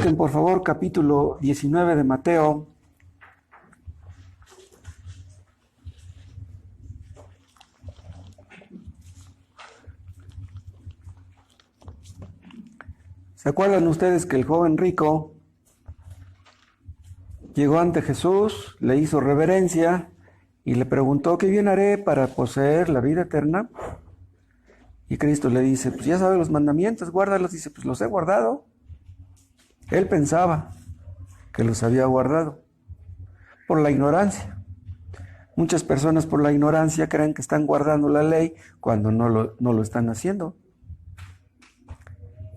Busquen por favor capítulo 19 de Mateo. ¿Se acuerdan ustedes que el joven rico llegó ante Jesús, le hizo reverencia y le preguntó: ¿qué bien haré para poseer la vida eterna? Y Cristo le dice: pues ya sabes los mandamientos, guárdalos. Dice: pues los he guardado. Él pensaba que los había guardado por la ignorancia. Muchas personas por la ignorancia creen que están guardando la ley cuando no lo están haciendo.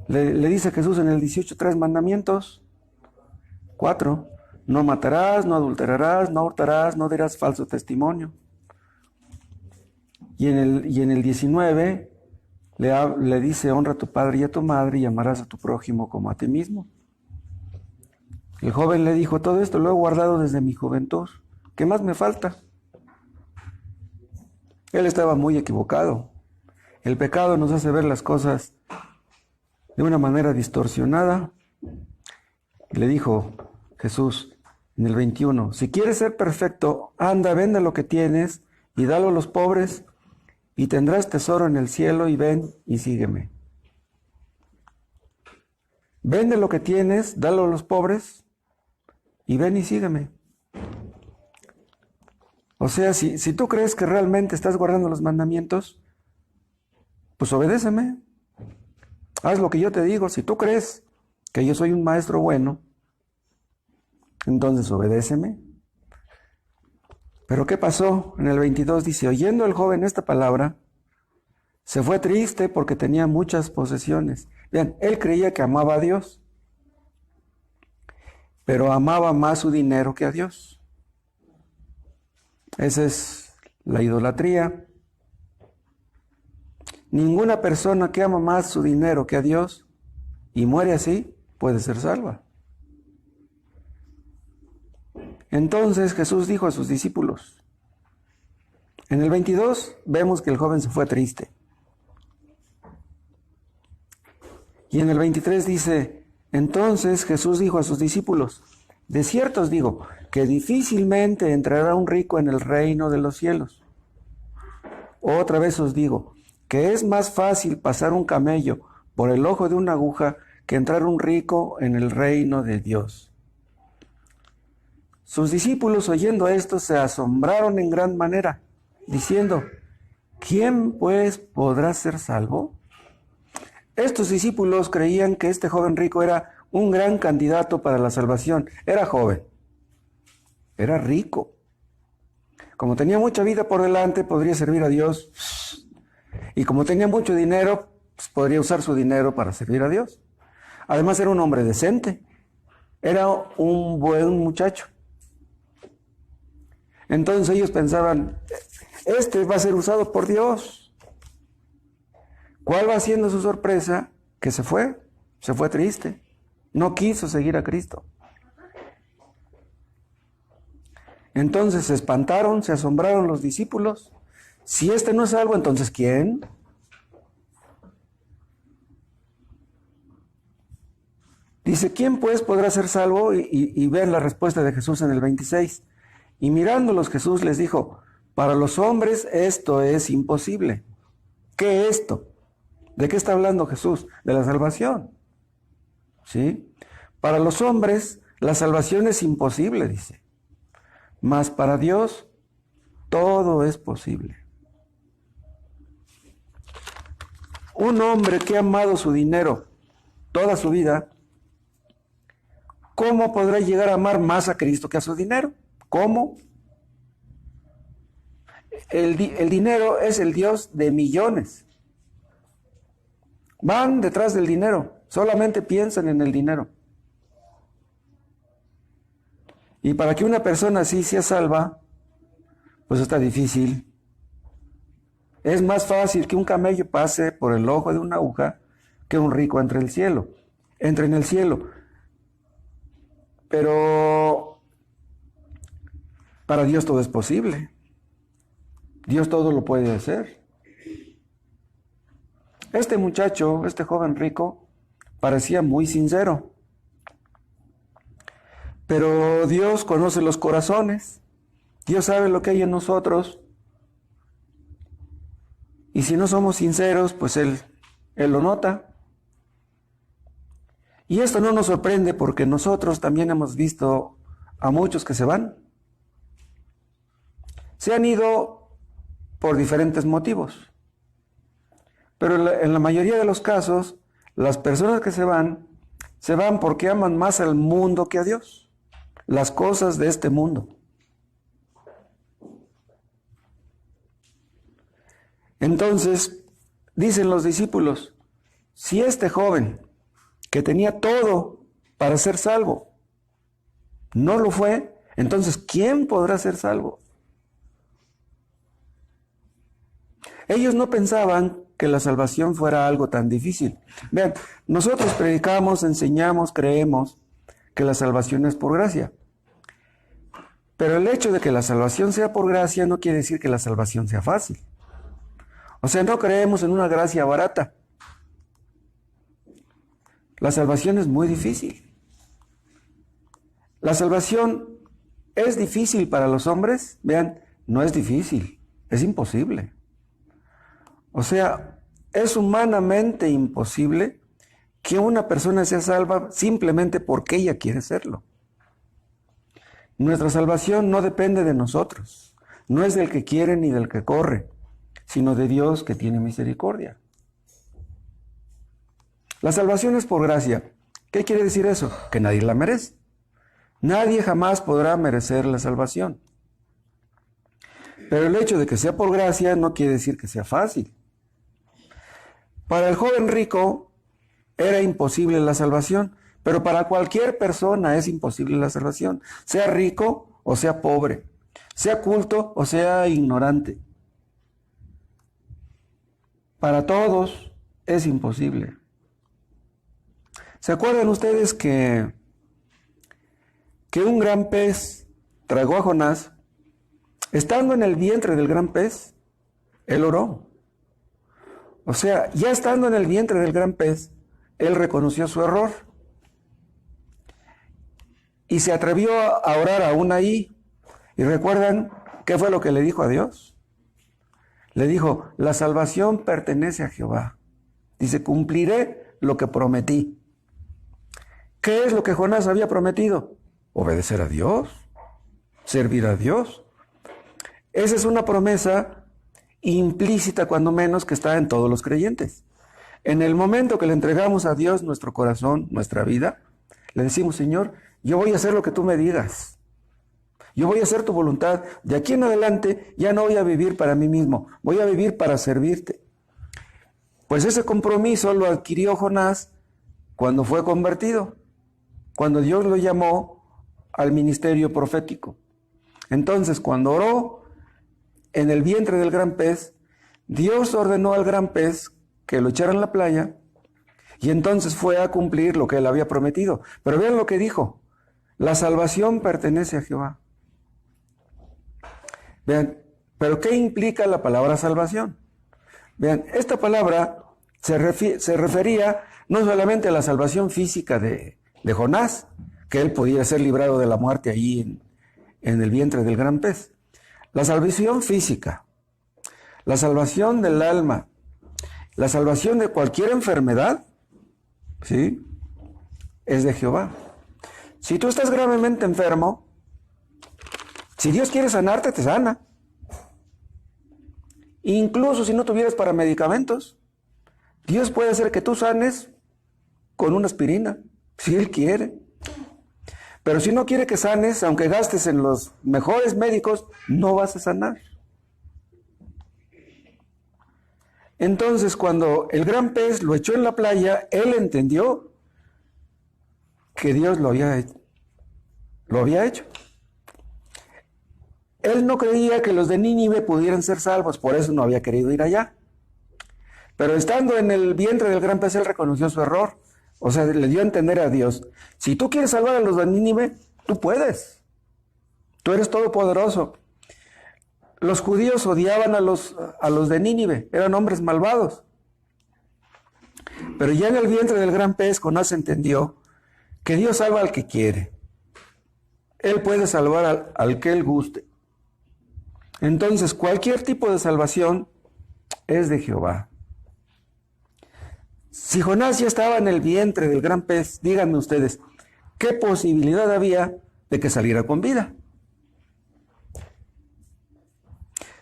Le dice Jesús en el 18, 3 mandamientos. 4. No matarás, no adulterarás, no hurtarás, no dirás falso testimonio. Y en el 19 le dice: honra a tu padre y a tu madre y amarás a tu prójimo como a ti mismo. El joven le dijo: todo esto lo he guardado desde mi juventud. ¿Qué más me falta? Él estaba muy equivocado. El pecado nos hace ver las cosas de una manera distorsionada. Y le dijo Jesús en el 21: si quieres ser perfecto, anda, vende lo que tienes y dalo a los pobres y tendrás tesoro en el cielo, y ven y sígueme. Vende lo que tienes, dalo a los pobres y ven y sígueme. O sea, si tú crees que realmente estás guardando los mandamientos, pues obedéceme. Haz lo que yo te digo. Si tú crees que yo soy un maestro bueno, entonces obedéceme. Pero ¿qué pasó? En el 22 dice: oyendo el joven esta palabra, se fue triste porque tenía muchas posesiones. Vean, él creía que amaba a Dios, pero amaba más su dinero que a Dios. Esa es la idolatría. Ninguna persona que ama más su dinero que a Dios y muere así puede ser salva. Entonces Jesús dijo a sus discípulos, en el 22 vemos que el joven se fue triste. Y en el 23 dice: entonces Jesús dijo a sus discípulos: de cierto os digo que difícilmente entrará un rico en el reino de los cielos. Otra vez os digo que es más fácil pasar un camello por el ojo de una aguja que entrar un rico en el reino de Dios. Sus discípulos, oyendo esto, se asombraron en gran manera, diciendo: ¿quién pues podrá ser salvo? Estos discípulos creían que este joven rico era un gran candidato para la salvación. Era joven, era rico. Como tenía mucha vida por delante, podría servir a Dios. Y como tenía mucho dinero, pues podría usar su dinero para servir a Dios. Además era un hombre decente. Era un buen muchacho. Entonces ellos pensaban: este va a ser usado por Dios. ¿Cuál va siendo su sorpresa? Que se fue triste. No quiso seguir a Cristo. Entonces se espantaron, se asombraron los discípulos. Si este no es salvo, entonces ¿quién? Dice: ¿quién pues podrá ser salvo? Y ver la respuesta de Jesús en el 26. Y mirándolos Jesús les dijo: para los hombres esto es imposible. ¿Qué es esto? ¿De qué está hablando Jesús? De la salvación. ¿Sí? Para los hombres la salvación es imposible, dice. Mas para Dios todo es posible. Un hombre que ha amado su dinero toda su vida, ¿cómo podrá llegar a amar más a Cristo que a su dinero? ¿Cómo? El dinero es el Dios de millones. Van detrás del dinero, solamente piensan en el dinero. Y para que una persona así sea salva, pues está difícil. Es más fácil que un camello pase por el ojo de una aguja que un rico entre en el cielo. Pero para Dios todo es posible. Dios todo lo puede hacer. Este muchacho, este joven rico, parecía muy sincero. Pero Dios conoce los corazones, Dios sabe lo que hay en nosotros, y si no somos sinceros, pues Él lo nota. Y esto no nos sorprende porque nosotros también hemos visto a muchos que se van. Se han ido por diferentes motivos. Pero en la mayoría de los casos, las personas que se van porque aman más al mundo que a Dios, las cosas de este mundo. Entonces, dicen los discípulos, si este joven que tenía todo para ser salvo no lo fue, entonces ¿quién podrá ser salvo? Ellos no pensaban que la salvación fuera algo tan difícil. Vean, nosotros predicamos, enseñamos, creemos que la salvación es por gracia. Pero el hecho de que la salvación sea por gracia no quiere decir que la salvación sea fácil. O sea, no creemos en una gracia barata. La salvación es muy difícil. La salvación es difícil para los hombres. Vean, no es difícil, es imposible. O sea, es humanamente imposible que una persona sea salva simplemente porque ella quiere serlo. Nuestra salvación no depende de nosotros, no es del que quiere ni del que corre, sino de Dios que tiene misericordia. La salvación es por gracia. ¿Qué quiere decir eso? Que nadie la merece. Nadie jamás podrá merecer la salvación. Pero el hecho de que sea por gracia no quiere decir que sea fácil. Para el joven rico era imposible la salvación, pero para cualquier persona es imposible la salvación, sea rico o sea pobre, sea culto o sea ignorante. Para todos es imposible. ¿Se acuerdan ustedes que un gran pez tragó a Jonás? Estando en el vientre del gran pez, él oró. O sea, ya estando en el vientre del gran pez, él reconoció su error. Y se atrevió a orar aún ahí. ¿Y recuerdan qué fue lo que le dijo a Dios? Le dijo, la salvación pertenece a Jehová. Dice, cumpliré lo que prometí. ¿Qué es lo que Jonás había prometido? Obedecer a Dios, servir a Dios. Esa es una promesa implícita, cuando menos, que está en todos los creyentes. En el momento que le entregamos a Dios nuestro corazón, nuestra vida, le decimos, Señor, yo voy a hacer lo que tú me digas. Yo voy a hacer tu voluntad. De aquí en adelante ya no voy a vivir para mí mismo, voy a vivir para servirte. Pues ese compromiso lo adquirió Jonás cuando fue convertido, cuando Dios lo llamó al ministerio profético. Entonces, cuando oró en el vientre del gran pez, Dios ordenó al gran pez que lo echara en la playa, y entonces fue a cumplir lo que él había prometido. Pero vean lo que dijo, la salvación pertenece a Jehová. Vean, ¿pero qué implica la palabra salvación? Vean, esta palabra se refería no solamente a la salvación física de Jonás, que él podía ser librado de la muerte ahí en el vientre del gran pez. La salvación física, la salvación del alma, la salvación de cualquier enfermedad, ¿sí?, es de Jehová. Si tú estás gravemente enfermo, si Dios quiere sanarte, te sana. Incluso si no tuvieras para medicamentos, Dios puede hacer que tú sanes con una aspirina, si Él quiere. Pero si no quiere que sanes, aunque gastes en los mejores médicos, no vas a sanar. Entonces, cuando el gran pez lo echó en la playa, él entendió que Dios lo había hecho. Él no creía que los de Nínive pudieran ser salvos, por eso no había querido ir allá. Pero estando en el vientre del gran pez, él reconoció su error. O sea, le dio a entender a Dios, si tú quieres salvar a los de Nínive, tú puedes. Tú eres todopoderoso. Los judíos odiaban a los de Nínive, eran hombres malvados. Pero ya en el vientre del gran pez, Jonás entendió que Dios salva al que quiere. Él puede salvar al que Él guste. Entonces, cualquier tipo de salvación es de Jehová. Si Jonás ya estaba en el vientre del gran pez, díganme ustedes, ¿qué posibilidad había de que saliera con vida?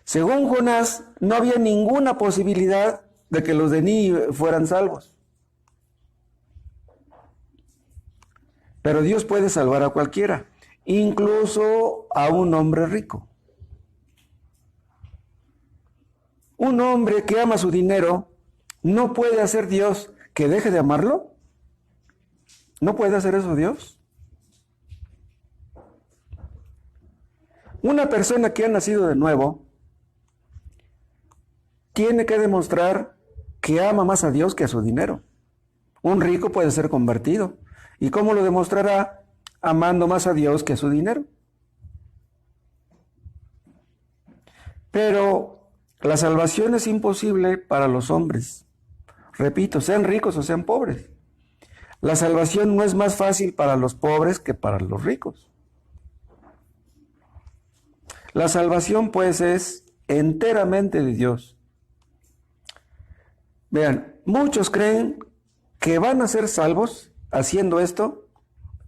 Según Jonás, no había ninguna posibilidad de que los de Nínive fueran salvos. Pero Dios puede salvar a cualquiera, incluso a un hombre rico. Un hombre que ama su dinero, ¿no puede hacer Dios que deje de amarlo? ¿No puede hacer eso Dios? Una persona que ha nacido de nuevo tiene que demostrar que ama más a Dios que a su dinero. Un rico puede ser convertido. ¿Y cómo lo demostrará? Amando más a Dios que a su dinero. Pero la salvación es imposible para los hombres. Repito, sean ricos o sean pobres. La salvación no es más fácil para los pobres que para los ricos. La salvación, pues, es enteramente de Dios. Vean, muchos creen que van a ser salvos haciendo esto,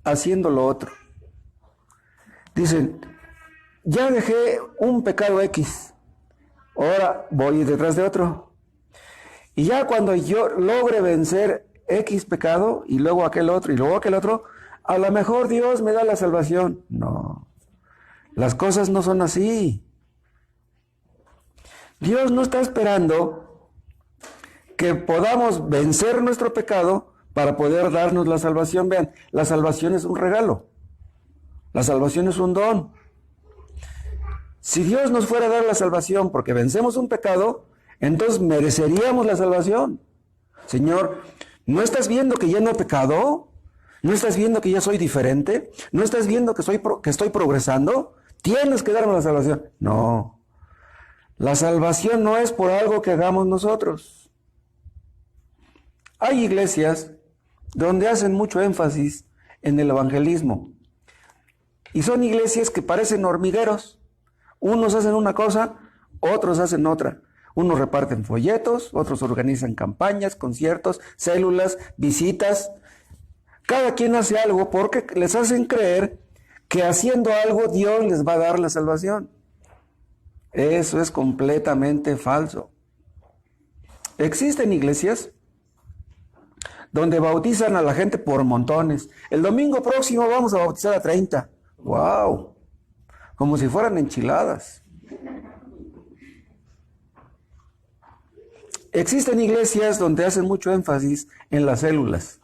haciendo lo otro. Dicen, ya dejé un pecado X, ahora voy detrás de otro. Y ya cuando yo logre vencer X pecado, y luego aquel otro, y luego aquel otro, a lo mejor Dios me da la salvación. No, las cosas no son así. Dios no está esperando que podamos vencer nuestro pecado para poder darnos la salvación. Vean, la salvación es un regalo. La salvación es un don. Si Dios nos fuera a dar la salvación porque vencemos un pecado, entonces mereceríamos la salvación. Señor, ¿no estás viendo que ya no he pecado? ¿No estás viendo que ya soy diferente? ¿No estás viendo que estoy progresando? Tienes que darme la salvación. No. La salvación no es por algo que hagamos nosotros. Hay iglesias donde hacen mucho énfasis en el evangelismo. Y son iglesias que parecen hormigueros. Unos hacen una cosa, otros hacen otra. Unos reparten folletos, otros organizan campañas, conciertos, células, visitas. Cada quien hace algo porque les hacen creer que haciendo algo Dios les va a dar la salvación. Eso es completamente falso. Existen iglesias donde bautizan a la gente por montones. El domingo próximo vamos a bautizar a 30. ¡Wow! Como si fueran enchiladas. Existen iglesias donde hacen mucho énfasis en las células.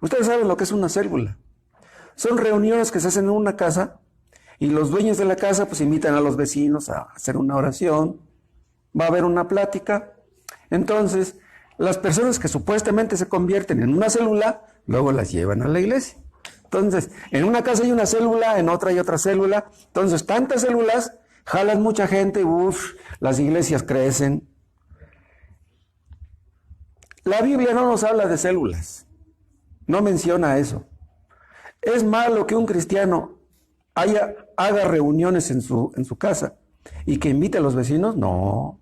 Ustedes saben lo que es una célula. Son reuniones que se hacen en una casa y los dueños de la casa pues invitan a los vecinos a hacer una oración. Va a haber una plática. Entonces, las personas que supuestamente se convierten en una célula, luego las llevan a la iglesia. Entonces, en una casa hay una célula, en otra hay otra célula. Entonces, tantas células jalan mucha gente, las iglesias crecen. La Biblia no nos habla de células, no menciona eso. ¿Es malo que un cristiano haga reuniones en su casa y que invite a los vecinos? No,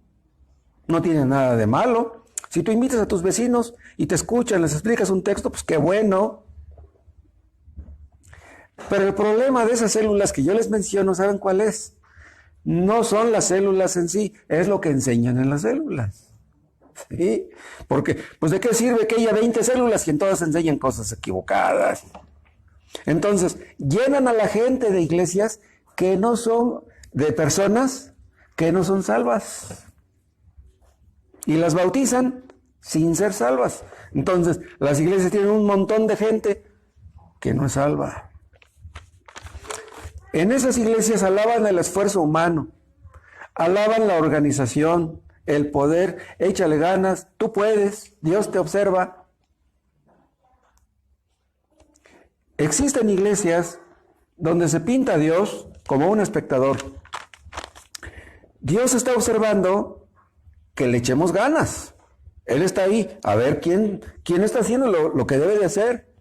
no tiene nada de malo. Si tú invitas a tus vecinos y te escuchan, les explicas un texto, pues qué bueno. Pero el problema de esas células que yo les menciono, ¿saben cuál es? No son las células en sí, es lo que enseñan en las células. ¿Sí? Porque, pues, ¿de qué sirve que haya 20 células y en todas enseñan cosas equivocadas? Entonces, llenan a la gente de iglesias que no son, de personas que no son salvas. Y las bautizan sin ser salvas. Entonces, las iglesias tienen un montón de gente que no es salva. En esas iglesias alaban el esfuerzo humano, alaban la organización, el poder, échale ganas, tú puedes, Dios te observa. Existen iglesias donde se pinta a Dios como un espectador. Dios está observando que le echemos ganas. Él está ahí, a ver quién está haciendo lo que debe de hacer.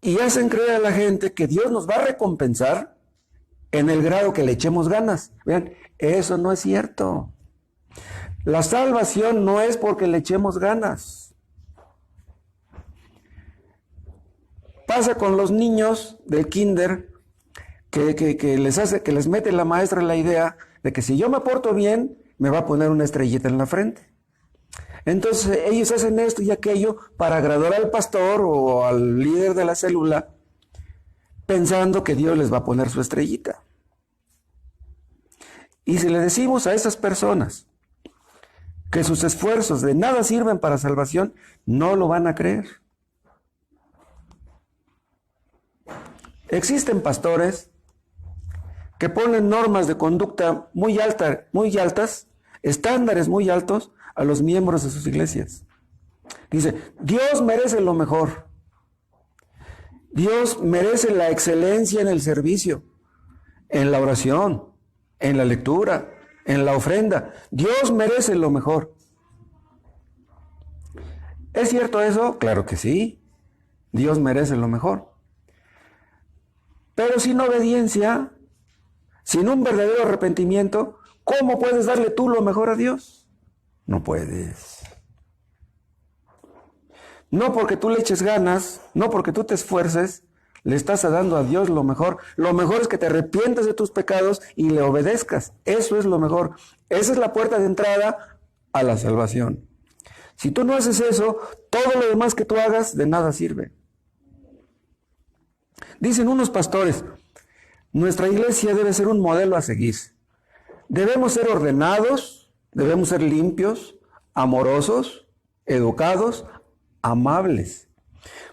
y hacen creer a la gente que Dios nos va a recompensar en el grado que le echemos ganas. Vean, eso no es cierto. La salvación no es porque le echemos ganas. Pasa con los niños del kinder que les mete la maestra la idea de que si yo me porto bien, me va a poner una estrellita en la frente. Entonces ellos hacen esto y aquello para agradar al pastor o al líder de la célula, pensando que Dios les va a poner su estrellita. Y si le decimos a esas personas que sus esfuerzos de nada sirven para salvación, no lo van a creer. Existen pastores que ponen normas de conducta muy altas, estándares muy altos a los miembros de sus iglesias. Dice, Dios merece lo mejor. Dios merece la excelencia en el servicio, en la oración, en la lectura, en la ofrenda. Dios merece lo mejor. ¿Es cierto eso? Claro que sí. Dios merece lo mejor. Pero sin obediencia, sin un verdadero arrepentimiento, ¿cómo puedes darle tú lo mejor a Dios? No puedes. No porque tú le eches ganas, no porque tú te esfuerces, le estás dando a Dios lo mejor. Lo mejor es que te arrepientas de tus pecados y le obedezcas. Eso es lo mejor. Esa es la puerta de entrada a la salvación. Si tú no haces eso, todo lo demás que tú hagas de nada sirve. Dicen unos pastores, nuestra iglesia debe ser un modelo a seguir. Debemos ser ordenados, debemos ser limpios, amorosos, educados, amables.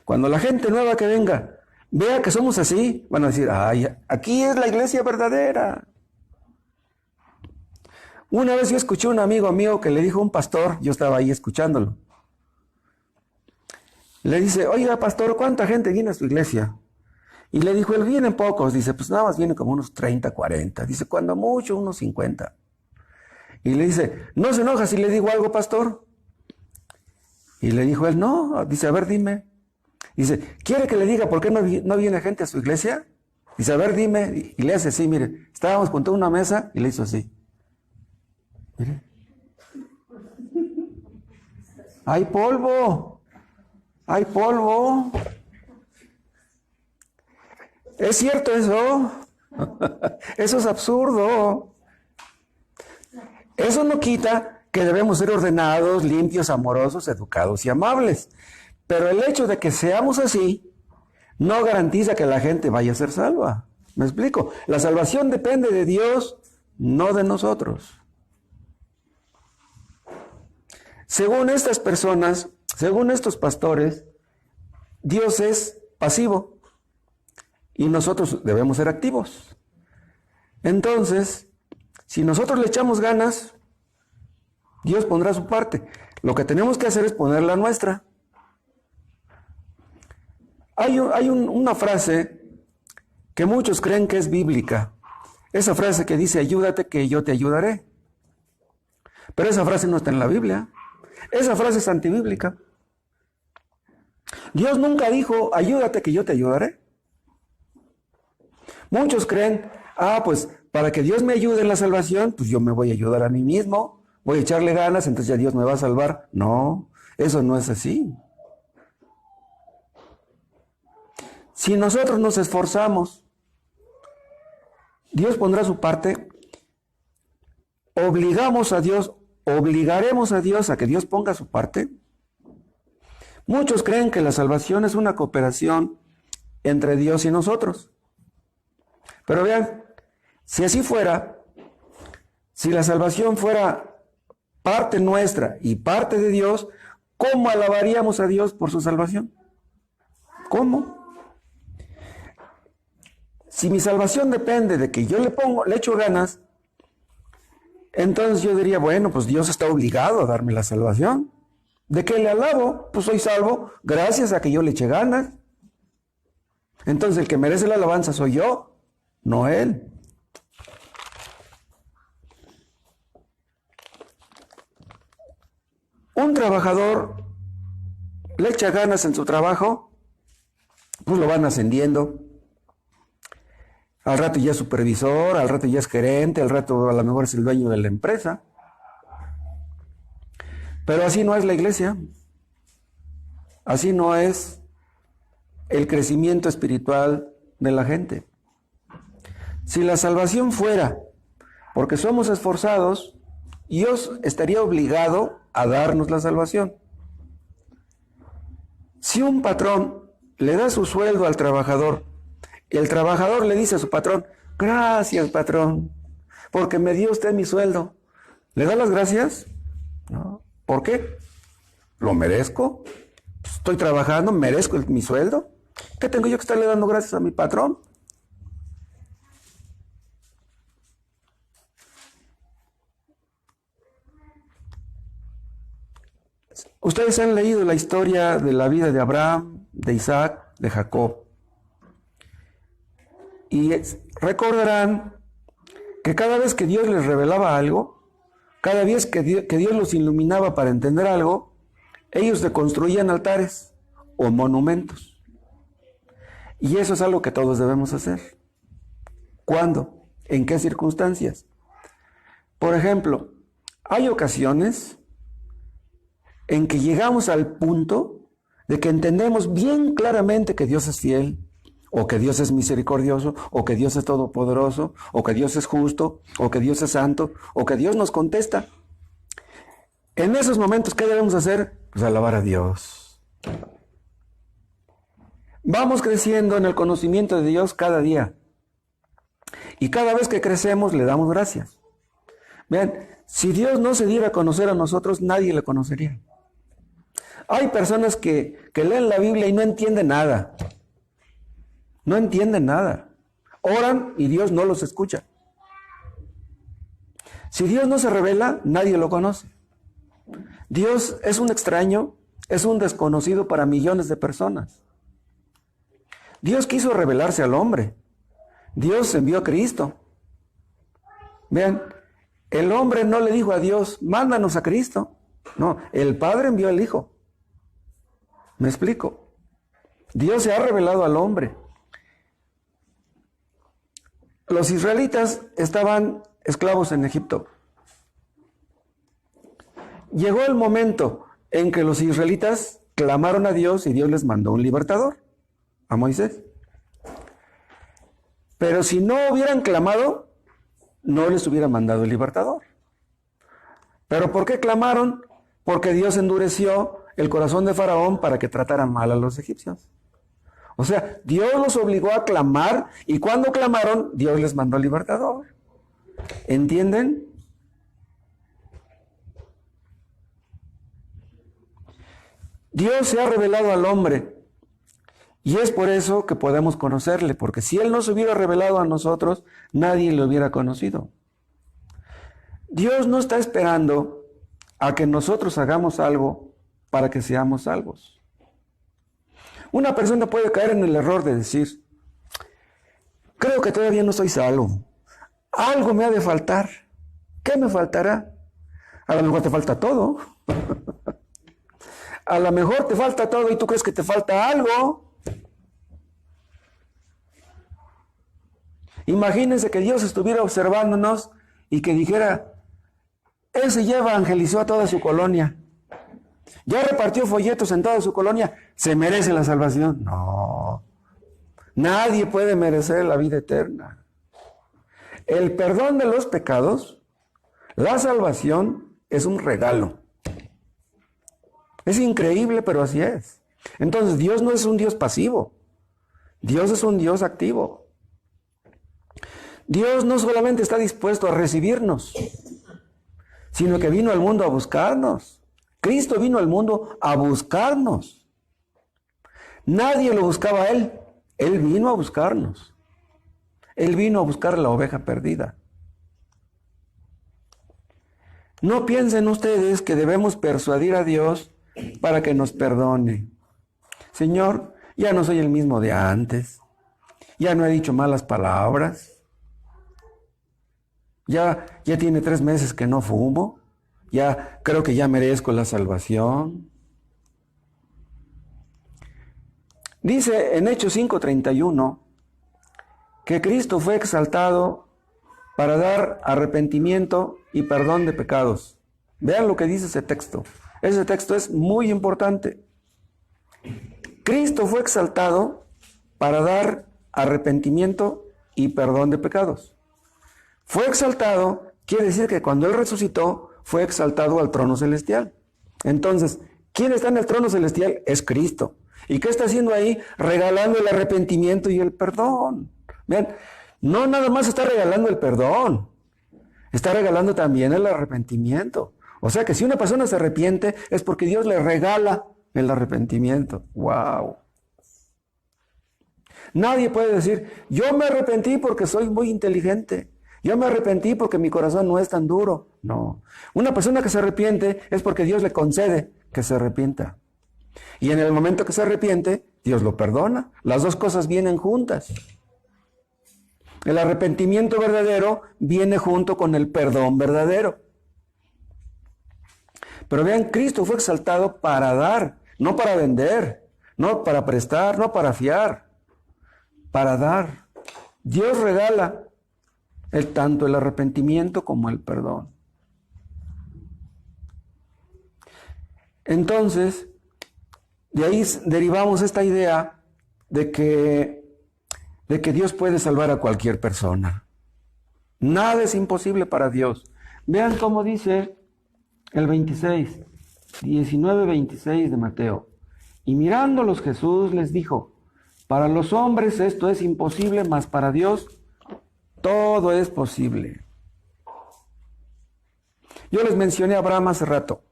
Cuando la gente nueva que venga vea que somos así, van a decir, ay, aquí es la iglesia verdadera. Una vez yo escuché a un amigo mío que le dijo a un pastor, yo estaba ahí escuchándolo. Le dice, oiga pastor, ¿cuánta gente viene a su iglesia? Y le dijo, él vienen pocos. Dice, pues nada más vienen como unos 30, 40. Dice, cuando mucho, unos 50. Y le dice, ¿no se enoja si le digo algo, pastor? Y le dijo él, no. Dice, a ver, dime. Dice, ¿quiere que le diga por qué no viene gente a su iglesia? Dice, a ver, dime. Y le hace así, mire. Estábamos junto a una mesa y le hizo así. Mire. ¡Hay polvo! ¡Hay polvo! ¿Es cierto eso? Eso es absurdo. Eso no quita que debemos ser ordenados, limpios, amorosos, educados y amables. Pero el hecho de que seamos así no garantiza que la gente vaya a ser salva. ¿Me explico? La salvación depende de Dios, no de nosotros. Según estas personas, según estos pastores, Dios es pasivo. Y nosotros debemos ser activos. Entonces, si nosotros le echamos ganas, Dios pondrá su parte. Lo que tenemos que hacer es poner la nuestra. Hay una frase que muchos creen que es bíblica. Esa frase que dice, ayúdate que yo te ayudaré. Pero esa frase no está en la Biblia. Esa frase es antibíblica. Dios nunca dijo, ayúdate que yo te ayudaré. Muchos creen, pues para que Dios me ayude en la salvación, pues yo me voy a ayudar a mí mismo, voy a echarle ganas, entonces ya Dios me va a salvar. No, eso no es así. Si nosotros nos esforzamos, Dios pondrá su parte, obligaremos a Dios a que Dios ponga su parte. Muchos creen que la salvación es una cooperación entre Dios y nosotros. Pero vean, si así fuera, si la salvación fuera parte nuestra y parte de Dios, ¿cómo alabaríamos a Dios por su salvación? ¿Cómo? Si mi salvación depende de que yo le echo ganas, entonces yo diría, bueno, pues Dios está obligado a darme la salvación. ¿De qué le alabo? Pues soy salvo gracias a que yo le eché ganas. Entonces el que merece la alabanza soy yo, no él. Un trabajador le echa ganas en su trabajo pues lo van ascendiendo. Al rato ya es supervisor, al rato ya es gerente, al rato a lo mejor es el dueño de la empresa. Pero así no es la iglesia. Así no es el crecimiento espiritual de la gente. Si la salvación fuera porque somos esforzados, Dios estaría obligado a darnos la salvación. Si un patrón le da su sueldo al trabajador y el trabajador le dice a su patrón, gracias patrón, porque me dio usted mi sueldo, ¿le da las gracias? No. ¿Por qué? ¿Lo merezco? Estoy trabajando, merezco mi sueldo. ¿Qué tengo yo que estarle dando gracias a mi patrón? Ustedes han leído la historia de la vida de Abraham, de Isaac, de Jacob. Y recordarán que cada vez que Dios les revelaba algo, cada vez que Dios los iluminaba para entender algo, ellos le construían altares o monumentos. Y eso es algo que todos debemos hacer. ¿Cuándo? ¿En qué circunstancias? Por ejemplo, hay ocasiones en que llegamos al punto de que entendemos bien claramente que Dios es fiel, o que Dios es misericordioso, o que Dios es todopoderoso, o que Dios es justo, o que Dios es santo, o que Dios nos contesta. En esos momentos, ¿qué debemos hacer? Pues alabar a Dios. Vamos creciendo en el conocimiento de Dios cada día. Y cada vez que crecemos, le damos gracias. Vean, si Dios no se diera a conocer a nosotros, nadie le conocería. Hay personas que leen la Biblia y no entienden nada. No entienden nada. Oran y Dios no los escucha. Si Dios no se revela, nadie lo conoce. Dios es un extraño, es un desconocido para millones de personas. Dios quiso revelarse al hombre. Dios envió a Cristo. Vean, el hombre no le dijo a Dios, mándanos a Cristo. No, el Padre envió al Hijo. ¿Me explico? Dios se ha revelado al hombre. Los israelitas estaban esclavos en Egipto. Llegó el momento en que los israelitas clamaron a Dios y Dios les mandó un libertador, a Moisés. Pero si no hubieran clamado, no les hubiera mandado el libertador. ¿Pero por qué clamaron? Porque Dios endureció el corazón de Faraón para que trataran mal a los egipcios. O sea, Dios los obligó a clamar y cuando clamaron, Dios les mandó al libertador. ¿Entienden? Dios se ha revelado al hombre y es por eso que podemos conocerle, porque si Él no se hubiera revelado a nosotros, nadie le hubiera conocido. Dios no está esperando a que nosotros hagamos algo para que seamos salvos. Una persona puede caer en el error de decir, creo que todavía no soy salvo. Algo me ha de faltar. ¿Qué me faltará? A lo mejor te falta todo. A lo mejor te falta todo y tú crees que te falta algo. Imagínense que Dios estuviera observándonos y que dijera, ese ya evangelizó a toda su colonia. Ya repartió folletos en toda su colonia, ¿se merece la salvación? No. Nadie puede merecer la vida eterna. El perdón de los pecados, la salvación, es un regalo. Es increíble, pero así es. Entonces, Dios no es un Dios pasivo. Dios es un Dios activo. Dios no solamente está dispuesto a recibirnos, sino que vino al mundo a buscarnos. Cristo vino al mundo a buscarnos. Nadie lo buscaba a Él. Él vino a buscarnos. Él vino a buscar la oveja perdida. No piensen ustedes que debemos persuadir a Dios para que nos perdone. Señor, ya no soy el mismo de antes. Ya no he dicho malas palabras. Ya tiene 3 meses que no fumo. Ya creo que ya merezco la salvación. Dice en Hechos 5:31 que Cristo fue exaltado para dar arrepentimiento y perdón de pecados. Vean lo que dice ese texto. Ese texto es muy importante. Cristo fue exaltado para dar arrepentimiento y perdón de pecados. Fue exaltado, quiere decir que cuando Él resucitó, fue exaltado al trono celestial. Entonces, ¿quién está en el trono celestial? Es Cristo. ¿Y qué está haciendo ahí? Regalando el arrepentimiento y el perdón. Vean, no nada más está regalando el perdón, está regalando también el arrepentimiento. O sea que si una persona se arrepiente es porque Dios le regala el arrepentimiento. ¡Wow! Nadie puede decir, yo me arrepentí porque soy muy inteligente. Yo me arrepentí porque mi corazón no es tan duro. No. Una persona que se arrepiente es porque Dios le concede que se arrepienta. Y en el momento que se arrepiente, Dios lo perdona. Las dos cosas vienen juntas. El arrepentimiento verdadero viene junto con el perdón verdadero. Pero vean, Cristo fue exaltado para dar, no para vender, no para prestar, no para fiar, para dar. Dios regala tanto el arrepentimiento como el perdón. Entonces, de ahí derivamos esta idea de que Dios puede salvar a cualquier persona. Nada es imposible para Dios. Vean cómo dice el 19:26 de Mateo. Y mirándolos Jesús les dijo, para los hombres esto es imposible, mas para Dios todo es posible. Yo les mencioné a Abraham hace rato.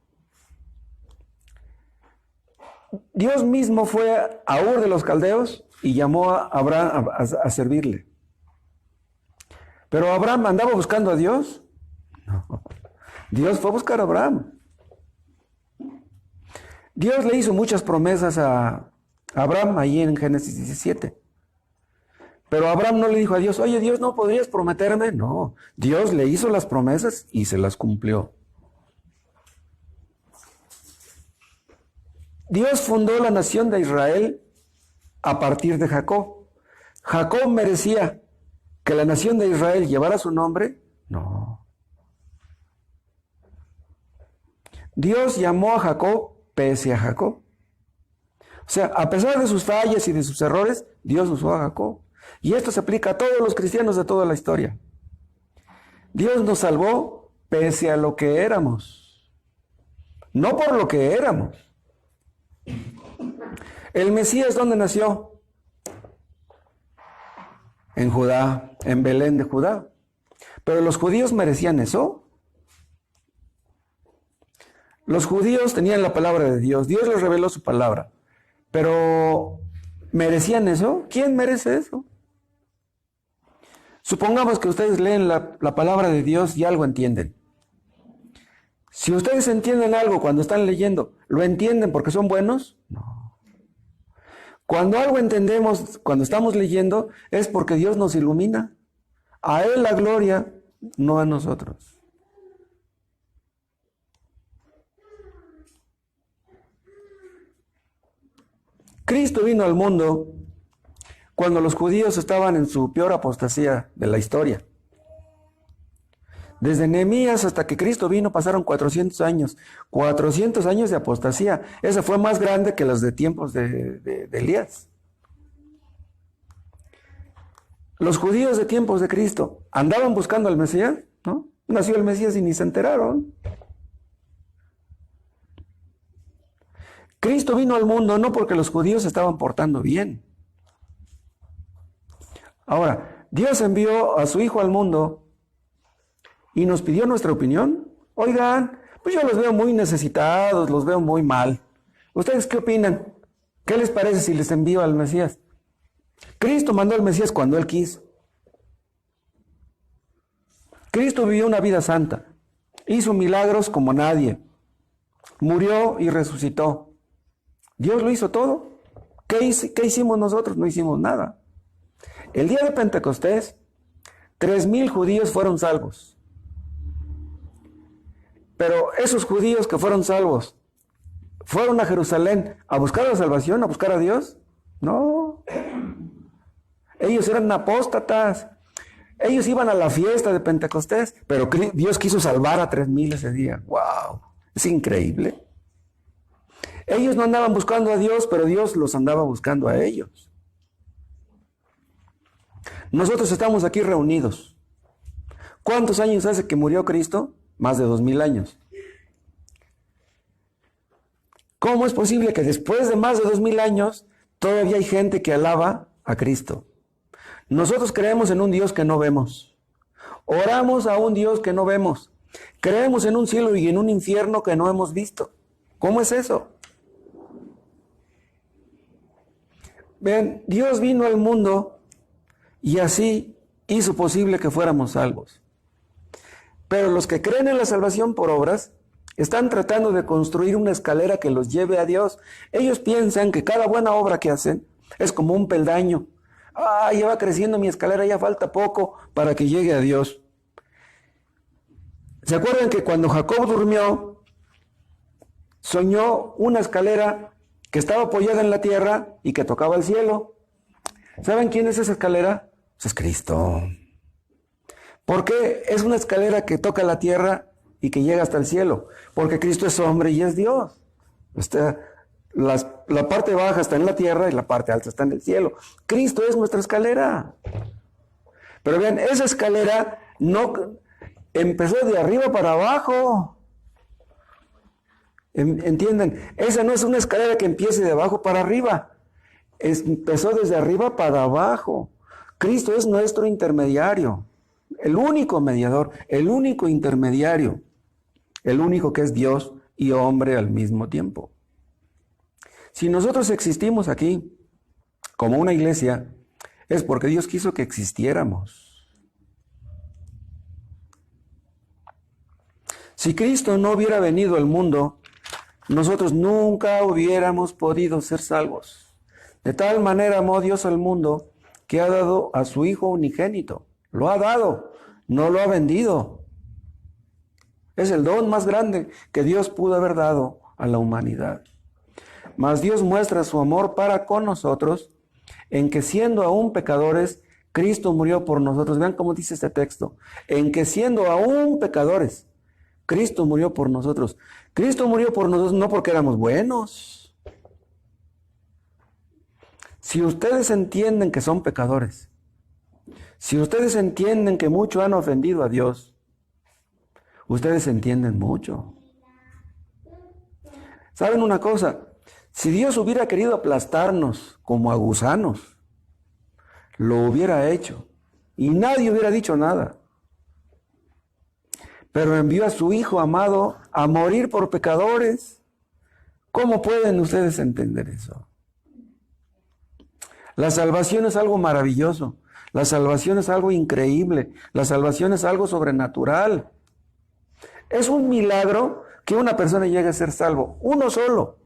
Dios mismo fue a Ur de los Caldeos y llamó a Abraham a servirle. ¿Pero Abraham andaba buscando a Dios? No. Dios fue a buscar a Abraham. Dios le hizo muchas promesas a Abraham ahí en Génesis 17. Pero Abraham no le dijo a Dios, oye Dios, ¿no podrías prometerme? No, Dios le hizo las promesas y se las cumplió. Dios fundó la nación de Israel a partir de Jacob. ¿Jacob merecía que la nación de Israel llevara su nombre? No. Dios llamó a Jacob pese a Jacob. O sea, a pesar de sus fallas y de sus errores, Dios usó a Jacob. Y esto se aplica a todos los cristianos de toda la historia. Dios nos salvó pese a lo que éramos, no por lo que éramos. ¿El Mesías dónde nació? En Judá, en Belén de Judá. ¿Pero los judíos merecían eso? Los judíos tenían la palabra de Dios, Dios les reveló su palabra. Pero, ¿merecían eso? ¿Quién merece eso? Supongamos que ustedes leen la palabra de Dios y algo entienden. Si ustedes entienden algo cuando están leyendo, ¿lo entienden porque son buenos? No. Cuando algo entendemos, cuando estamos leyendo, es porque Dios nos ilumina. A Él la gloria, no a nosotros. Cristo vino al mundo cuando los judíos estaban en su peor apostasía de la historia. Desde Nehemías hasta que Cristo vino pasaron 400 años. 400 años de apostasía. Esa fue más grande que los de tiempos de Elías. Los judíos de tiempos de Cristo andaban buscando al Mesías, ¿no? Nació el Mesías y ni se enteraron. Cristo vino al mundo no porque los judíos se estaban portando bien. Ahora, Dios envió a su Hijo al mundo y nos pidió nuestra opinión. Oigan, pues yo los veo muy necesitados, los veo muy mal. ¿Ustedes qué opinan? ¿Qué les parece si les envío al Mesías? Cristo mandó al Mesías cuando Él quiso. Cristo vivió una vida santa. Hizo milagros como nadie. Murió y resucitó. Dios lo hizo todo. ¿Qué hicimos nosotros? No hicimos nada. El día de Pentecostés, 3,000 judíos fueron salvos. Pero esos judíos que fueron salvos, ¿fueron a Jerusalén a buscar la salvación, a buscar a Dios? No. Ellos eran apóstatas. Ellos iban a la fiesta de Pentecostés, pero Dios quiso salvar a 3,000 ese día. ¡Wow! Es increíble. Ellos no andaban buscando a Dios, pero Dios los andaba buscando a ellos. Nosotros estamos aquí reunidos. ¿Cuántos años hace que murió Cristo? Más de 2,000 años. ¿Cómo es posible que después de más de 2,000 años todavía hay gente que alaba a Cristo? Nosotros creemos en un Dios que no vemos. Oramos a un Dios que no vemos. Creemos en un cielo y en un infierno que no hemos visto. ¿Cómo es eso? Vean, Dios vino al mundo y así hizo posible que fuéramos salvos. Pero los que creen en la salvación por obras están tratando de construir una escalera que los lleve a Dios. Ellos piensan que cada buena obra que hacen es como un peldaño. Ya va creciendo mi escalera, ya falta poco para que llegue a Dios. ¿Se acuerdan que cuando Jacob durmió, soñó una escalera que estaba apoyada en la tierra y que tocaba el cielo? ¿Saben quién es esa escalera? Pues es Cristo. ¿Por qué es una escalera que toca la tierra y que llega hasta el cielo? Porque Cristo es hombre y es Dios. La parte baja está en la tierra y la parte alta está en el cielo. Cristo es nuestra escalera. Pero vean, esa escalera no empezó de arriba para abajo. ¿Entienden? Esa no es una escalera que empiece de abajo para arriba. Empezó desde arriba para abajo. Cristo es nuestro intermediario. El único mediador, el único intermediario. El único que es Dios y hombre al mismo tiempo. Si nosotros existimos aquí como una iglesia, es porque Dios quiso que existiéramos. Si Cristo no hubiera venido al mundo, nosotros nunca hubiéramos podido ser salvos. De tal manera amó Dios al mundo que ha dado a su Hijo unigénito. Lo ha dado, no lo ha vendido. Es el don más grande que Dios pudo haber dado a la humanidad. Mas Dios muestra su amor para con nosotros en que siendo aún pecadores, Cristo murió por nosotros. Vean cómo dice este texto. En que siendo aún pecadores, Cristo murió por nosotros. Cristo murió por nosotros no porque éramos buenos. Si ustedes entienden que son pecadores, si ustedes entienden que mucho han ofendido a Dios, ustedes entienden mucho. ¿Saben una cosa? Si Dios hubiera querido aplastarnos como a gusanos, lo hubiera hecho y nadie hubiera dicho nada. Pero envió a su Hijo amado a morir por pecadores. ¿Cómo pueden ustedes entender eso? La salvación es algo maravilloso. La salvación es algo increíble. La salvación es algo sobrenatural. Es un milagro que una persona llegue a ser salvo. Uno solo.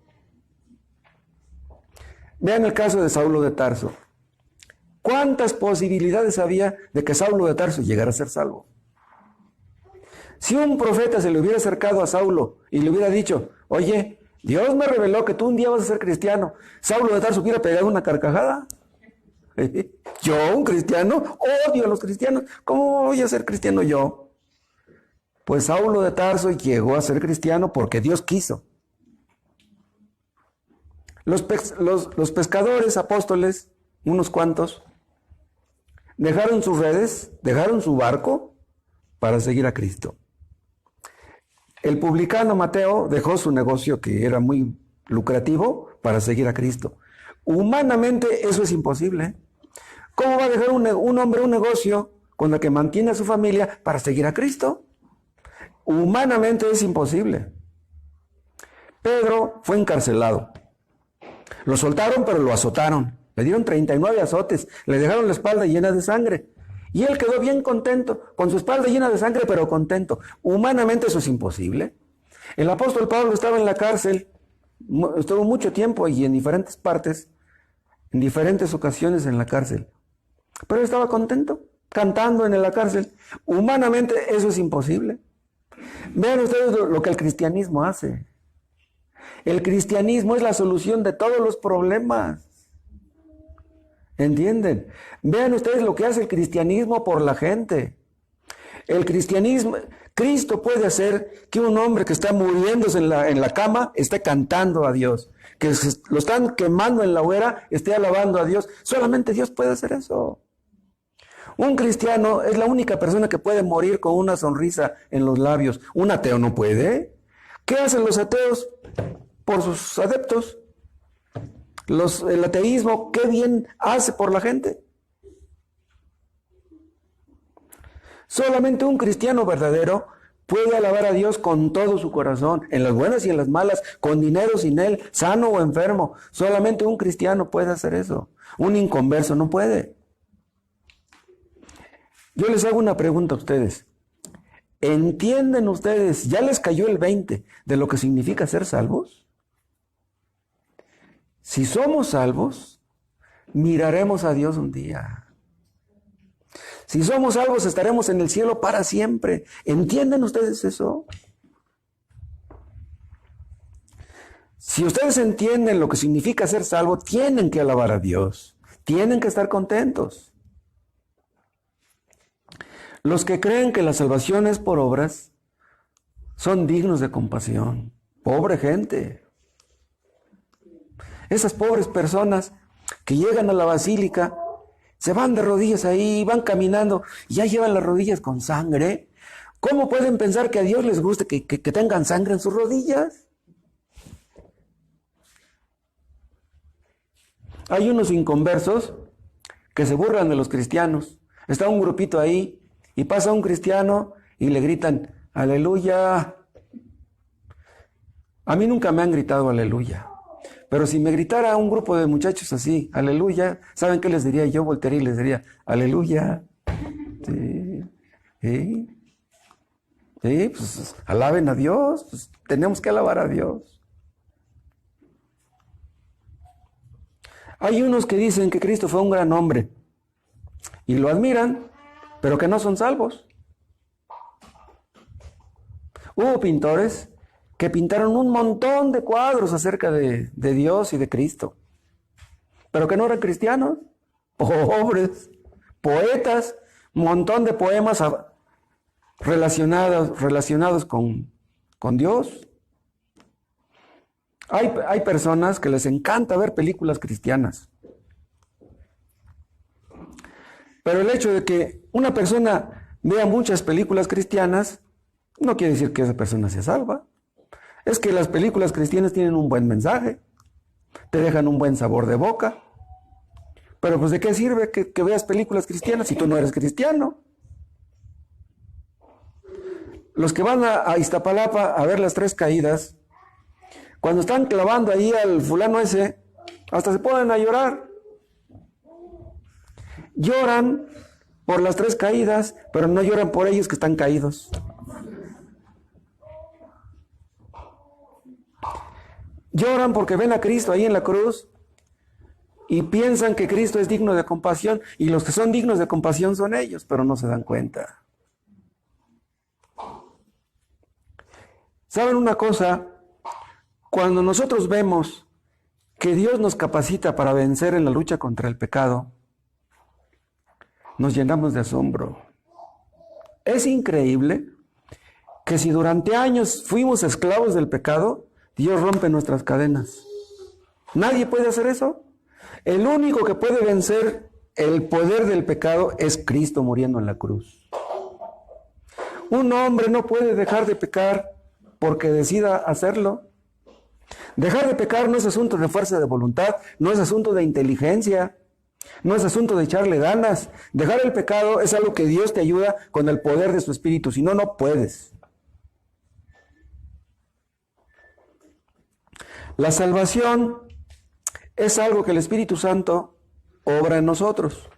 Vean el caso de Saulo de Tarso. ¿Cuántas posibilidades había de que Saulo de Tarso llegara a ser salvo? Si un profeta se le hubiera acercado a Saulo y le hubiera dicho, oye, Dios me reveló que tú un día vas a ser cristiano, Saulo de Tarso hubiera pegado una carcajada. ¿Yo, un cristiano? Odio a los cristianos. ¿Cómo voy a ser cristiano yo? Pues Saulo de Tarso llegó a ser cristiano porque Dios quiso. Los pescadores, apóstoles, unos cuantos, dejaron sus redes, dejaron su barco para seguir a Cristo. El publicano Mateo dejó su negocio que era muy lucrativo para seguir a Cristo. Humanamente eso es imposible. ¿Cómo va a dejar un hombre un negocio con el que mantiene a su familia para seguir a Cristo? Humanamente es imposible. Pedro fue encarcelado. Lo soltaron, pero lo azotaron. Le dieron 39 azotes. Le dejaron la espalda llena de sangre. Y él quedó bien contento, con su espalda llena de sangre, pero contento. Humanamente eso es imposible. El apóstol Pablo estaba en la cárcel, estuvo mucho tiempo y en diferentes partes, en diferentes ocasiones en la cárcel. Pero él estaba contento, cantando en la cárcel. Humanamente eso es imposible. Vean ustedes lo que el cristianismo hace. El cristianismo es la solución de todos los problemas. ¿Entienden? Vean ustedes lo que hace el cristianismo por la gente. El cristianismo, Cristo puede hacer que un hombre que está muriéndose en la cama esté cantando a Dios. Que lo están quemando en la hoguera, esté alabando a Dios. Solamente Dios puede hacer eso. Un cristiano es la única persona que puede morir con una sonrisa en los labios. Un ateo no puede. ¿Qué hacen los ateos por sus adeptos? El ateísmo, ¿qué bien hace por la gente? Solamente un cristiano verdadero puede alabar a Dios con todo su corazón, en las buenas y en las malas, con dinero, sin él, sano o enfermo. Solamente un cristiano puede hacer eso. Un inconverso no puede. Yo les hago una pregunta a ustedes. ¿Entienden ustedes, ya les cayó el 20 de lo que significa ser salvos? Si somos salvos, miraremos a Dios un día. Si somos salvos, estaremos en el cielo para siempre. ¿Entienden ustedes eso? Si ustedes entienden lo que significa ser salvo, tienen que alabar a Dios. Tienen que estar contentos. Los que creen que la salvación es por obras, son dignos de compasión. Pobre gente. Esas pobres personas que llegan a la basílica, se van de rodillas ahí, van caminando, y ya llevan las rodillas con sangre. ¿Cómo pueden pensar que a Dios les guste que tengan sangre en sus rodillas? Hay unos inconversos que se burlan de los cristianos. Está un grupito ahí, y pasa un cristiano y le gritan, aleluya. A mí nunca me han gritado aleluya. Pero si me gritara un grupo de muchachos así, aleluya, ¿saben qué les diría? Yo voltearía y les diría, aleluya. Sí, sí, sí, pues alaben a Dios, pues tenemos que alabar a Dios. Hay unos que dicen que Cristo fue un gran hombre y lo admiran, pero que no son salvos. Hubo pintores que pintaron un montón de cuadros acerca de Dios y de Cristo, pero que no eran cristianos, pobres, poetas, un montón de poemas relacionados con Dios. Hay personas que les encanta ver películas cristianas, pero el hecho de que una persona vea muchas películas cristianas no quiere decir que esa persona sea salva. Es que las películas cristianas tienen un buen mensaje, te dejan un buen sabor de boca, pero pues ¿de qué sirve que veas películas cristianas si tú no eres cristiano? Los que van a Iztapalapa a ver las 3 caídas, cuando están clavando ahí al fulano ese, hasta se ponen a llorar. Lloran por las 3 caídas, pero no lloran por ellos que están caídos. Lloran porque ven a Cristo ahí en la cruz y piensan que Cristo es digno de compasión, y los que son dignos de compasión son ellos, pero no se dan cuenta. ¿Saben una cosa? Cuando nosotros vemos que Dios nos capacita para vencer en la lucha contra el pecado, nos llenamos de asombro. Es increíble que si durante años fuimos esclavos del pecado, Dios rompe nuestras cadenas. Nadie puede hacer eso. El único que puede vencer el poder del pecado es Cristo muriendo en la cruz. Un hombre no puede dejar de pecar porque decida hacerlo. Dejar de pecar no es asunto de fuerza de voluntad, no es asunto de inteligencia, no es asunto de echarle ganas. Dejar el pecado es algo que Dios te ayuda con el poder de su Espíritu, si no, no puedes. La salvación es algo que el Espíritu Santo obra en nosotros,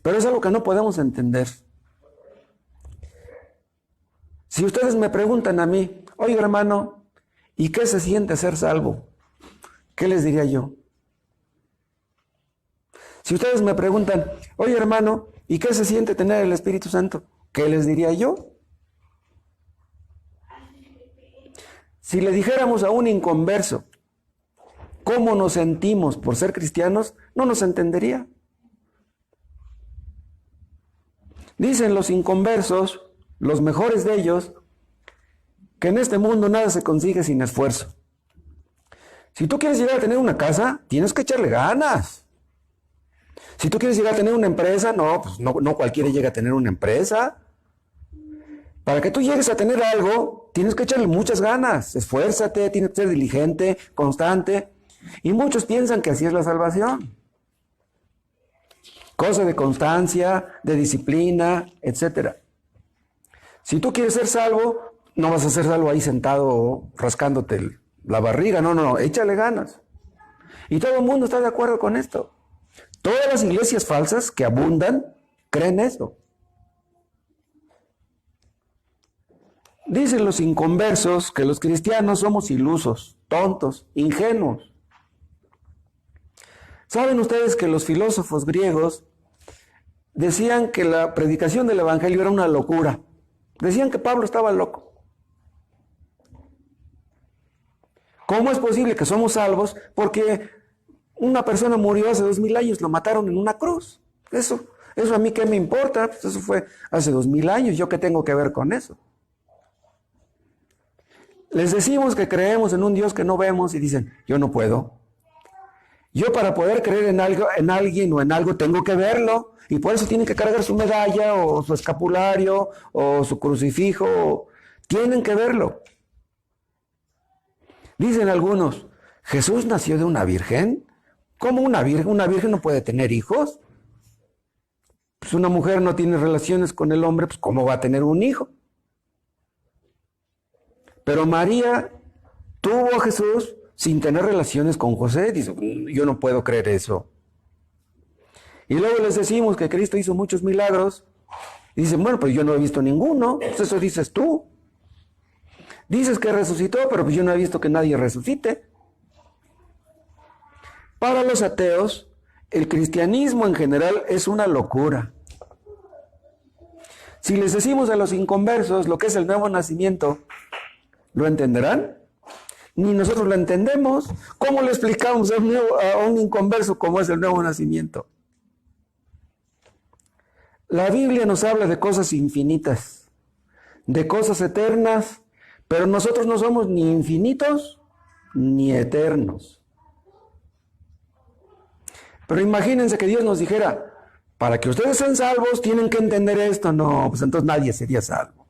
pero es algo que no podemos entender. Si ustedes me preguntan a mí, oye hermano, ¿y qué se siente ser salvo? ¿Qué les diría yo? Si ustedes me preguntan, oye hermano, ¿y qué se siente tener el Espíritu Santo? ¿Qué les diría yo? Si le dijéramos a un inconverso cómo nos sentimos por ser cristianos, no nos entendería. Dicen los inconversos, los mejores de ellos, que en este mundo nada se consigue sin esfuerzo. Si tú quieres llegar a tener una casa, tienes que echarle ganas. Si tú quieres llegar a tener una empresa, pues no cualquiera llega a tener una empresa. Para que tú llegues a tener algo, tienes que echarle muchas ganas. Esfuérzate, tienes que ser diligente, constante. Y muchos piensan que así es la salvación. Cosa de constancia, de disciplina, etc. Si tú quieres ser salvo, no vas a ser salvo ahí sentado rascándote la barriga. No, échale ganas. Y todo el mundo está de acuerdo con esto. Todas las iglesias falsas que abundan creen eso. Dicen los inconversos que los cristianos somos ilusos, tontos, ingenuos. ¿Saben ustedes que los filósofos griegos decían que la predicación del evangelio era una locura? Decían que Pablo estaba loco. ¿Cómo es posible que somos salvos? Porque una persona murió hace 2000 años, lo mataron en una cruz. Eso a mí qué me importa, pues eso fue hace 2000 años, ¿yo qué tengo que ver con eso? Les decimos que creemos en un Dios que no vemos y dicen, yo no puedo. Yo para poder creer en algo, en alguien o en algo tengo que verlo, y por eso tienen que cargar su medalla o su escapulario o su crucifijo, tienen que verlo. Dicen algunos, ¿Jesús nació de una virgen? ¿Cómo una virgen? ¿Una virgen no puede tener hijos? Pues una mujer no tiene relaciones con el hombre, pues ¿cómo va a tener un hijo? Pero María tuvo a Jesús sin tener relaciones con José. Dice, yo no puedo creer eso. Y luego les decimos que Cristo hizo muchos milagros. Y dicen, bueno, pues yo no he visto ninguno. Pues eso dices tú. Dices que resucitó, pero pues yo no he visto que nadie resucite. Para los ateos, el cristianismo en general es una locura. Si les decimos a los inconversos lo que es el nuevo nacimiento, ¿lo entenderán? Ni nosotros lo entendemos. ¿Cómo le explicamos a un inconverso cómo es el nuevo nacimiento? La Biblia nos habla de cosas infinitas, de cosas eternas, pero nosotros no somos ni infinitos ni eternos. Pero imagínense que Dios nos dijera, para que ustedes sean salvos tienen que entender esto. No, pues entonces nadie sería salvo.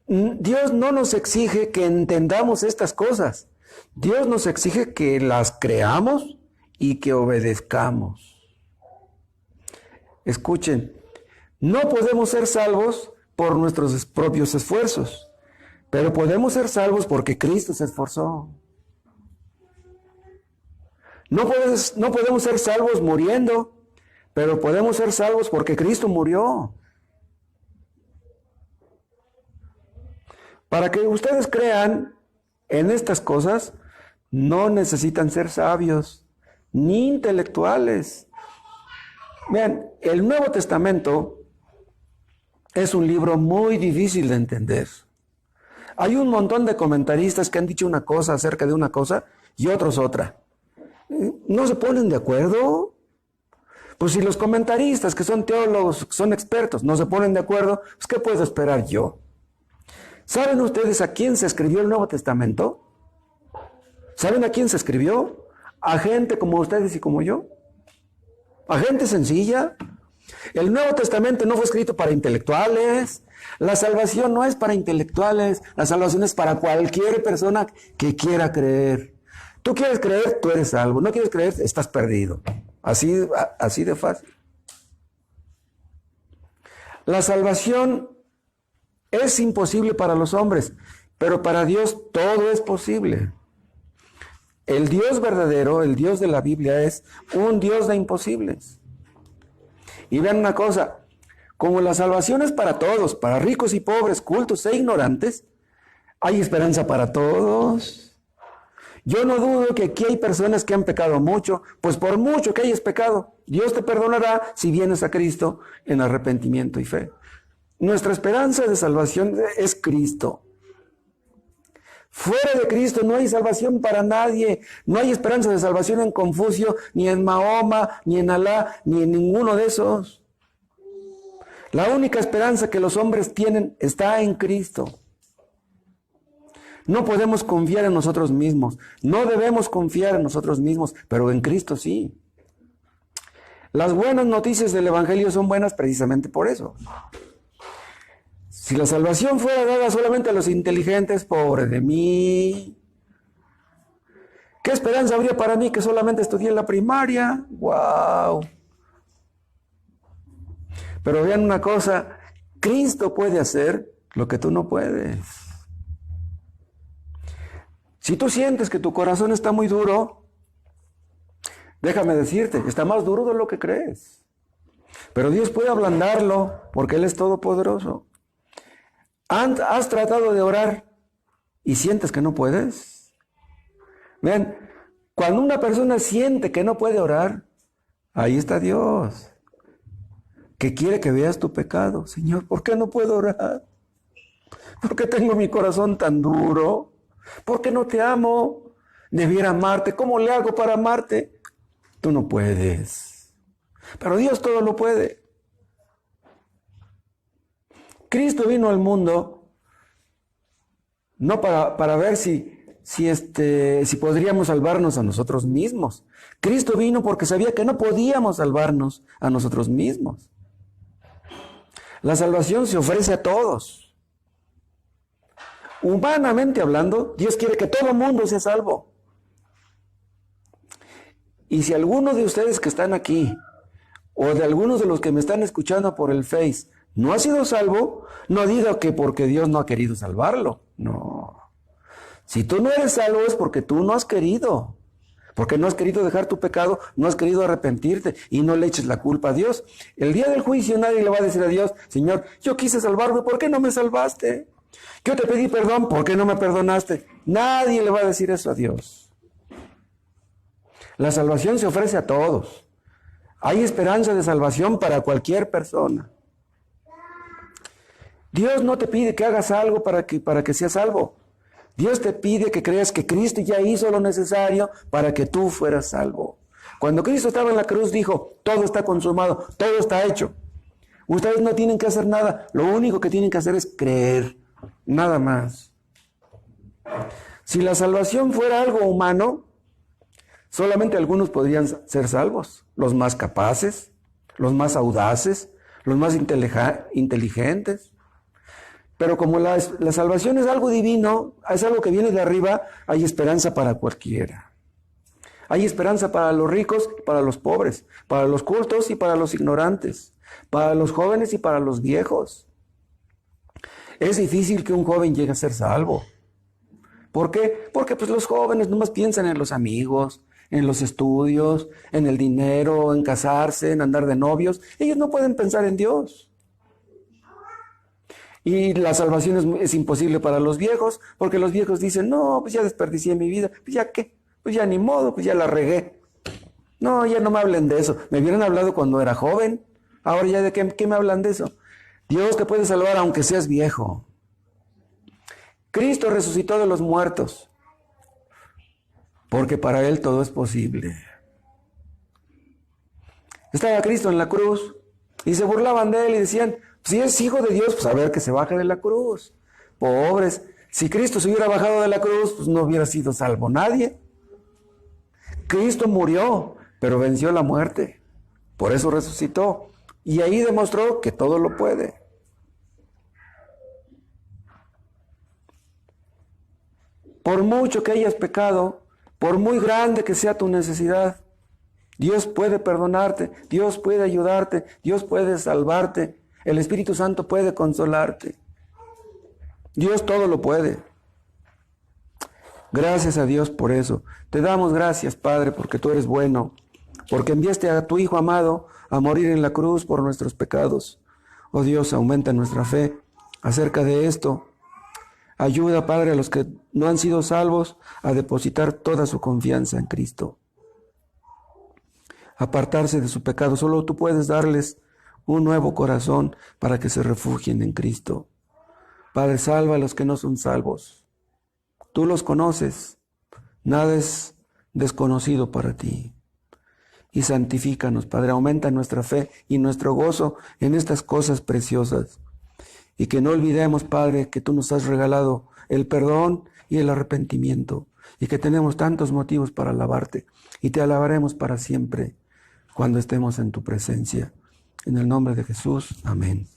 Dios no nos exige que entendamos estas cosas. Dios nos exige que las creamos y que obedezcamos. Escuchen, no podemos ser salvos por nuestros propios esfuerzos, pero podemos ser salvos porque Cristo se esforzó. No podemos ser salvos muriendo, pero podemos ser salvos porque Cristo murió. Para que ustedes crean en estas cosas, no necesitan ser sabios ni intelectuales. Vean, el Nuevo Testamento es un libro muy difícil de entender. Hay un montón de comentaristas que han dicho una cosa acerca de una cosa y otros otra. ¿No se ponen de acuerdo? Pues si los comentaristas, que son teólogos, que son expertos, no se ponen de acuerdo, pues ¿qué puedo esperar yo? ¿Saben ustedes a quién se escribió el Nuevo Testamento? ¿Saben a quién se escribió? A gente como ustedes y como yo. A gente sencilla. El Nuevo Testamento no fue escrito para intelectuales. La salvación no es para intelectuales. La salvación es para cualquier persona que quiera creer. Tú quieres creer, tú eres salvo. No quieres creer, estás perdido. Así de fácil. La salvación es imposible para los hombres, pero para Dios todo es posible. El Dios verdadero, el Dios de la Biblia, es un Dios de imposibles. Y vean una cosa, como la salvación es para todos, para ricos y pobres, cultos e ignorantes, hay esperanza para todos. Yo no dudo que aquí hay personas que han pecado mucho, pues por mucho que hayas pecado, Dios te perdonará si vienes a Cristo en arrepentimiento y fe. Nuestra esperanza de salvación es Cristo. Fuera de Cristo no hay salvación para nadie. No hay esperanza de salvación en Confucio, ni en Mahoma, ni en Alá, ni en ninguno de esos. La única esperanza que los hombres tienen está en Cristo. No podemos confiar en nosotros mismos. No debemos confiar en nosotros mismos, pero en Cristo sí. Las buenas noticias del Evangelio son buenas precisamente por eso. Si la salvación fuera dada solamente a los inteligentes, pobre de mí. ¿Qué esperanza habría para mí que solamente estudié en la primaria? ¡Wow! Pero vean una cosa, Cristo puede hacer lo que tú no puedes. Si tú sientes que tu corazón está muy duro, déjame decirte, está más duro de lo que crees. Pero Dios puede ablandarlo porque Él es todopoderoso. ¿Has tratado de orar y sientes que no puedes? Vean, cuando una persona siente que no puede orar, ahí está Dios, que quiere que veas tu pecado. Señor, ¿por qué no puedo orar? ¿Por qué tengo mi corazón tan duro? ¿Por qué no te amo? Debiera amarte. ¿Cómo le hago para amarte? Tú no puedes. Pero Dios todo lo puede. Cristo vino al mundo no para ver si podríamos salvarnos a nosotros mismos. Cristo vino porque sabía que no podíamos salvarnos a nosotros mismos. La salvación se ofrece a todos. Humanamente hablando, Dios quiere que todo el mundo sea salvo. Y si alguno de ustedes que están aquí, o de algunos de los que me están escuchando por el Face, no ha sido salvo, no diga que porque Dios no ha querido salvarlo. No. Si tú no eres salvo es porque tú no has querido. Porque no has querido dejar tu pecado, no has querido arrepentirte y no le eches la culpa a Dios. El día del juicio nadie le va a decir a Dios, Señor, yo quise salvarme, ¿por qué no me salvaste? Yo te pedí perdón, ¿por qué no me perdonaste? Nadie le va a decir eso a Dios. La salvación se ofrece a todos. Hay esperanza de salvación para cualquier persona. Dios no te pide que hagas algo para que seas salvo. Dios te pide que creas que Cristo ya hizo lo necesario para que tú fueras salvo. Cuando Cristo estaba en la cruz dijo, todo está consumado, todo está hecho. Ustedes no tienen que hacer nada, lo único que tienen que hacer es creer, nada más. Si la salvación fuera algo humano, solamente algunos podrían ser salvos, los más capaces, los más audaces, los más inteligentes. Pero como la salvación es algo divino, es algo que viene de arriba, hay esperanza para cualquiera. Hay esperanza para los ricos y para los pobres, para los cultos y para los ignorantes, para los jóvenes y para los viejos. Es difícil que un joven llegue a ser salvo. ¿Por qué? Porque pues los jóvenes nomás piensan en los amigos, en los estudios, en el dinero, en casarse, en andar de novios. Ellos no pueden pensar en Dios. Y la salvación es imposible para los viejos, porque los viejos dicen, no, pues ya desperdicié mi vida, pues ya qué, pues ya ni modo, pues ya la regué. No, ya no me hablen de eso. Me hubieran hablado cuando era joven, ahora ya de qué me hablan de eso. Dios te puede salvar aunque seas viejo. Cristo resucitó de los muertos, porque para Él todo es posible. Estaba Cristo en la cruz y se burlaban de Él y decían, si es hijo de Dios, pues a ver que se baje de la cruz. Pobres, si Cristo se hubiera bajado de la cruz, pues no hubiera sido salvo nadie. Cristo murió, pero venció la muerte. Por eso resucitó. Y ahí demostró que todo lo puede. Por mucho que hayas pecado, por muy grande que sea tu necesidad, Dios puede perdonarte, Dios puede ayudarte, Dios puede salvarte. El Espíritu Santo puede consolarte. Dios todo lo puede. Gracias a Dios por eso. Te damos gracias, Padre, porque tú eres bueno, porque enviaste a tu Hijo amado a morir en la cruz por nuestros pecados. Oh Dios, aumenta nuestra fe acerca de esto. Ayuda, Padre, a los que no han sido salvos a depositar toda su confianza en Cristo. Apartarse de su pecado. Solo tú puedes darles un nuevo corazón para que se refugien en Cristo. Padre, salva a los que no son salvos. Tú Tú los conoces. Nada es desconocido para ti. Y santifícanos, Padre. Aumenta nuestra fe y nuestro gozo en estas cosas preciosas. Y que no olvidemos, Padre, que tú nos has regalado el perdón y el arrepentimiento. Y que tenemos tantos motivos para alabarte. Y te alabaremos para siempre cuando estemos en tu presencia. En el nombre de Jesús. Amén.